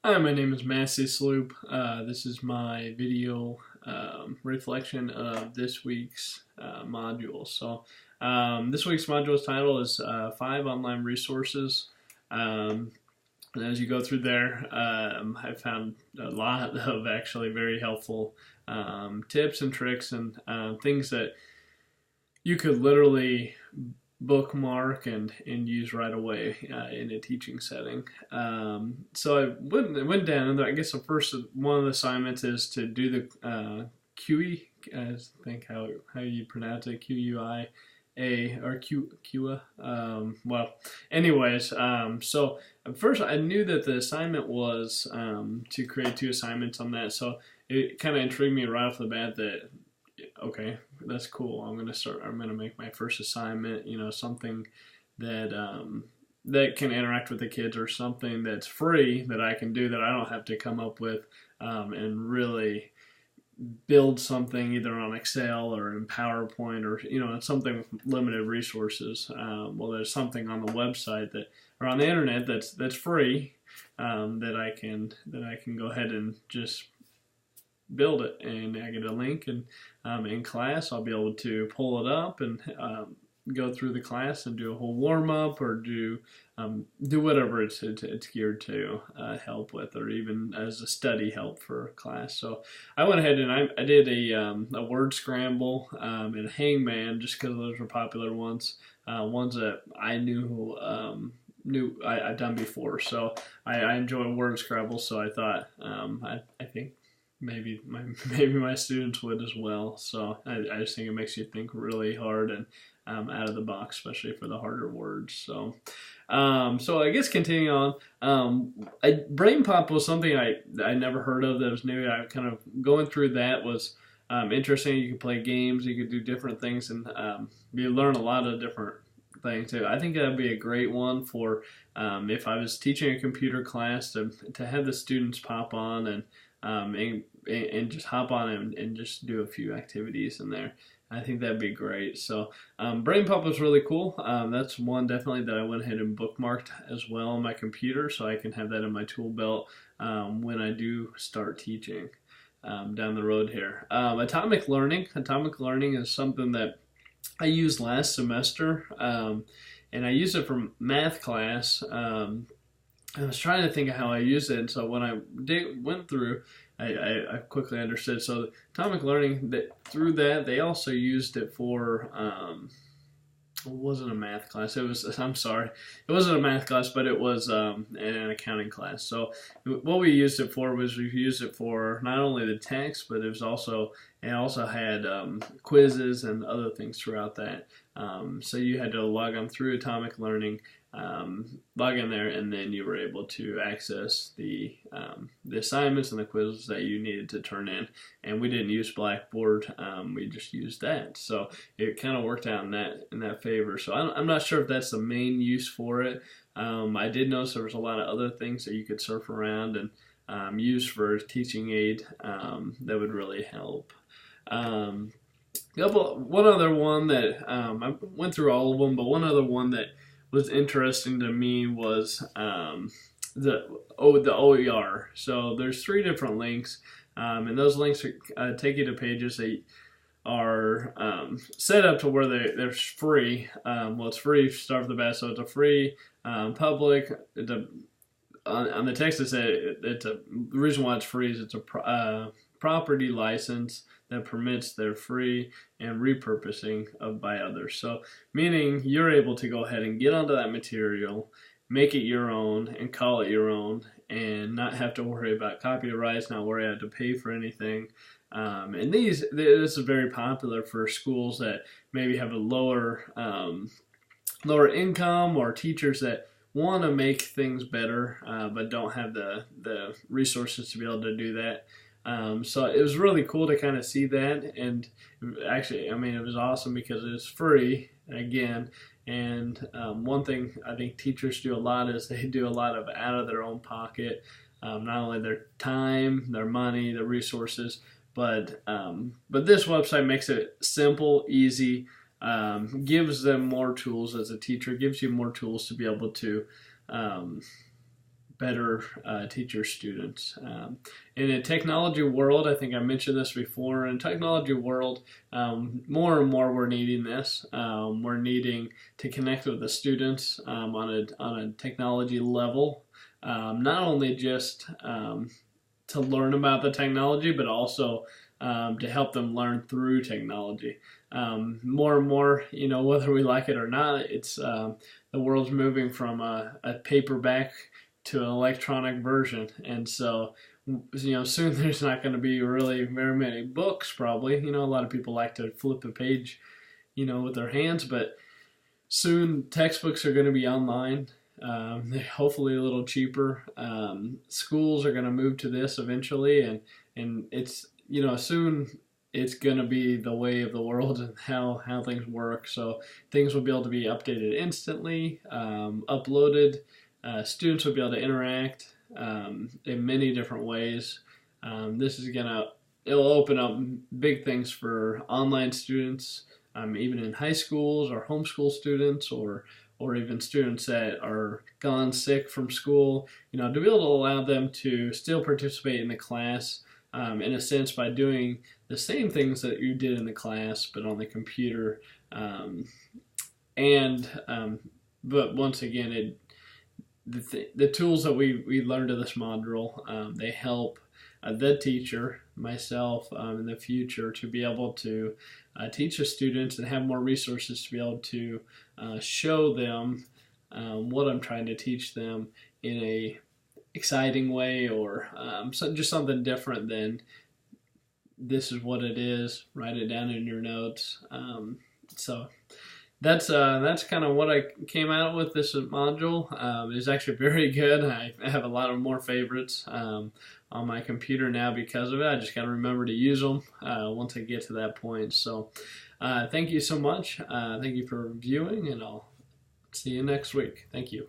Hi, my name is Massey Sloop. This is my video reflection of this week's module. This week's module's title is 5 Online Resources. And as you go through there, I found a lot of actually very helpful tips and tricks and things that you could literally bookmark and use right away in a teaching setting. So I went down, and I guess the first one of the assignments is to do the QE. I think how you pronounce it, QUIA or QA. So at first I knew that the assignment was to create 2 assignments on that. So it kind of intrigued me right off the bat that okay, that's cool. I'm gonna make my first assignment. Something that that can interact with the kids, or something that's free that I can do that I don't have to come up with and really build something either on Excel or in PowerPoint, or it's something with limited resources. Well, there's something on the website that or on the internet that's free that I can go ahead and just build it, and I get a link, and in class I'll be able to pull it up and go through the class and do a whole warm up, or do whatever it's geared to help with, or even as a study help for class. So I went ahead and I did a word scramble and a hangman, just because those were popular ones, ones that I I'd done before. So I enjoy word scramble, so I thought I think maybe my students would as well. So I just think it makes you think really hard and out of the box, especially for the harder words. So I guess continuing on, Brain Pop was something I never heard of, that was new. I kind of going through that was interesting. You could play games, you could do different things, and you learn a lot of different things too. I think that'd be a great one for if I was teaching a computer class, to have the students pop on and just hop on and just do a few activities in there. I think that'd be great. So Brain Pop was really cool. That's one definitely that I went ahead and bookmarked as well on my computer, so I can have that in my tool belt when I do start teaching down the road here. Atomic Learning. Atomic Learning is something that I used last semester, and I used it for math class. I was trying to think of how I used it, and so when I went through, I quickly understood. So Atomic Learning, through that, they also used it for it wasn't a math class. I'm sorry, it wasn't a math class, but it was an accounting class. So what we used it for was we used it for not only the text, but it also had quizzes and other things throughout that. So you had to log on through Atomic Learning, log in there, and then you were able to access the assignments and the quizzes that you needed to turn in. And we didn't use Blackboard; we just used that. So it kind of worked out in that favor. So I'm not sure if that's the main use for it. I did notice there was a lot of other things that you could surf around and use for teaching aid that would really help. One other one that I went through all of them, but one other one that was interesting to me was the OER. So there's 3 different links, and those links take you to pages that are set up to where they're free. Well, it's free to start with the bat, so it's a free public. On the text it said the reason why it's free is it's a property license that permits their free and repurposing by others. So meaning you're able to go ahead and get onto that material, make it your own, and call it your own, and not have to worry about copyrights, not worry about to pay for anything. And this is very popular for schools that maybe have a lower income, or teachers that want to make things better but don't have the resources to be able to do that. So it was really cool to kind of see that, and actually, I mean, it was awesome because it was free again. And one thing I think teachers do a lot is they do a lot of out of their own pocket, not only their time, their money, their resources, but this website makes it simple, easy, gives them more tools as a teacher, gives you more tools to be able to better teacher students. In a technology world, I think I mentioned this before, in a technology world, more and more we're needing this. We're needing to connect with the students on a technology level, not only just to learn about the technology, but also to help them learn through technology. More and more, whether we like it or not, it's the world's moving from a paperback to an electronic version, and so soon there's not going to be really very many books. Probably, a lot of people like to flip a page, with their hands, but soon textbooks are going to be online. Hopefully a little cheaper. Schools are going to move to this eventually, and it's soon it's going to be the way of the world and how things work. So things will be able to be updated instantly, uploaded. Students will be able to interact in many different ways. This is it'll open up big things for online students, even in high schools or homeschool students, or even students that are gone sick from school, to be able to allow them to still participate in the class, in a sense, by doing the same things that you did in the class, but on the computer. But once again, the tools that we learned in this module, they help the teacher, myself, in the future to be able to teach the students and have more resources to be able to show them what I'm trying to teach them in a exciting way, or just something different than this is what it is, write it down in your notes. So that's kind of what I came out with this module. It's actually very good. I have a lot of more favorites on my computer now because of it. I just got to remember to use them once I get to that point. So thank you so much. Thank you for viewing, and I'll see you next week. Thank you.